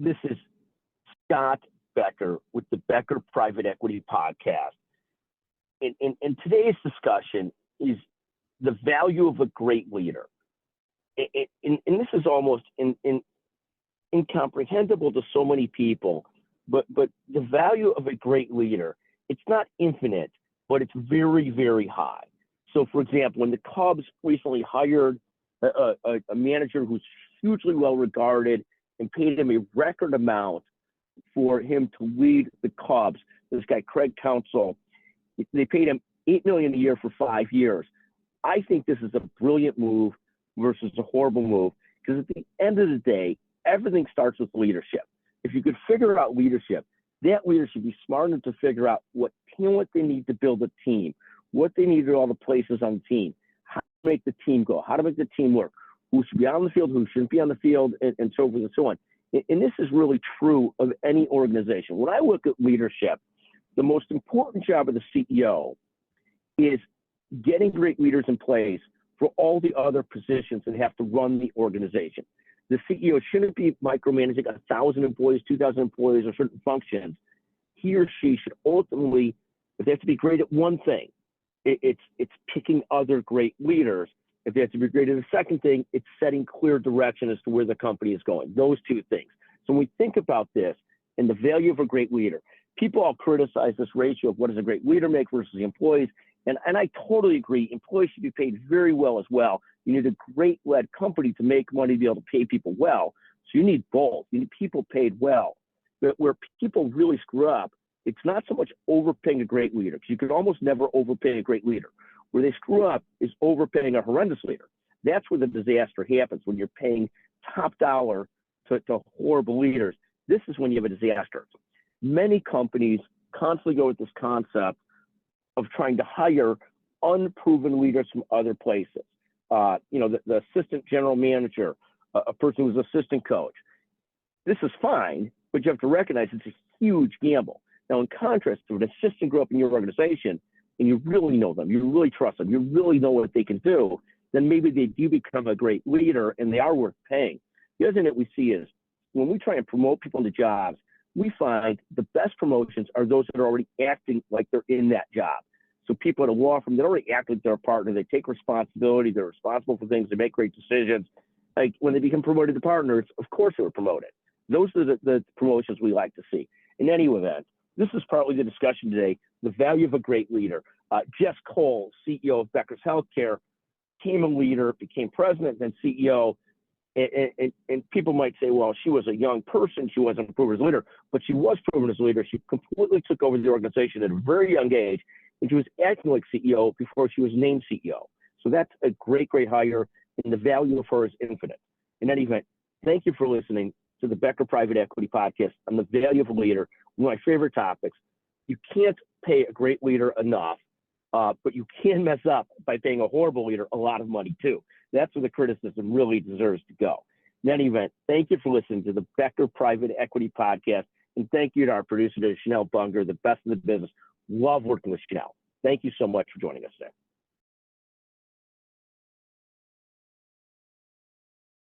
This is Scott Becker with the Becker Private Equity Podcast. And today's discussion is the value of a great leader. And this is almost incomprehensible to so many people, but the value of a great leader, it's not infinite, but it's very, very high. So, for example, when the Cubs recently hired a manager who's hugely well regarded and paid him a record amount for him to lead the Cubs, this guy Craig Counsell, they paid him $8 million a year for 5 years. I think this is a brilliant move versus a horrible move, because at the end of the day, everything starts with leadership. If you could figure out leadership, that leader should be smart enough to figure out what talent they need to build a team, what they need at all the places on the team, how to make the team go, how to make the team work, who should be on the field, who shouldn't be on the field, and so forth and so on. And this is really true of any organization. When I look at leadership, the most important job of the CEO is getting great leaders in place for all the other positions that have to run the organization. The CEO shouldn't be micromanaging 1,000 employees, 2,000 employees, or certain functions. He or she should ultimately, if they have to be great at one thing, it's picking other great leaders. If they have to be great at the second thing, it's setting clear direction as to where the company is going. Those two things. So when we think about this and the value of a great leader, people all criticize this ratio of what does a great leader make versus the employees. And I totally agree. Employees should be paid very well as well. You need a great led company to make money to be able to pay people well. So you need both. You need people paid well. But where people really screw up, it's not so much overpaying a great leader, because you could almost never overpay a great leader. Where they screw up is overpaying a horrendous leader. That's where the disaster happens, when you're paying top dollar to horrible leaders. This is when you have a disaster. Many companies constantly go with this concept of trying to hire unproven leaders from other places. The assistant general manager, a person who's assistant coach. This is fine, but you have to recognize it's a huge gamble. Now, in contrast to an assistant grew up in your organization, and you really know them, you really trust them, you really know what they can do, then maybe they do become a great leader and they are worth paying. The other thing that we see is when we try and promote people into jobs, we find the best promotions are those that are already acting like they're in that job. So people at a law firm, they already act like they're a partner. They take responsibility. They're responsible for things. They make great decisions. Like when they become promoted to partners, of course they were promoted. Those are the promotions we like to see. In any event, this is partly the discussion today, the value of a great leader. Jess Cole, CEO of Becker's Healthcare, became a leader, became president, then CEO. And people might say, well, she was a young person. She wasn't proven as a leader, but she was proven as a leader. She completely took over the organization at a very young age, and she was acting like CEO before she was named CEO. So that's a great, great hire, and the value of her is infinite. In any event, thank you for listening to the Becker Private Equity Podcast on the value of a leader, one of my favorite topics. You can't pay a great leader enough, but you can mess up by paying a horrible leader a lot of money too. That's where the criticism really deserves to go. In any event, thank you for listening to the Becker Private Equity Podcast, and thank you to our producer, Chanel Bunger, the best in the business. Love working with Chanel. Thank you so much for joining us today.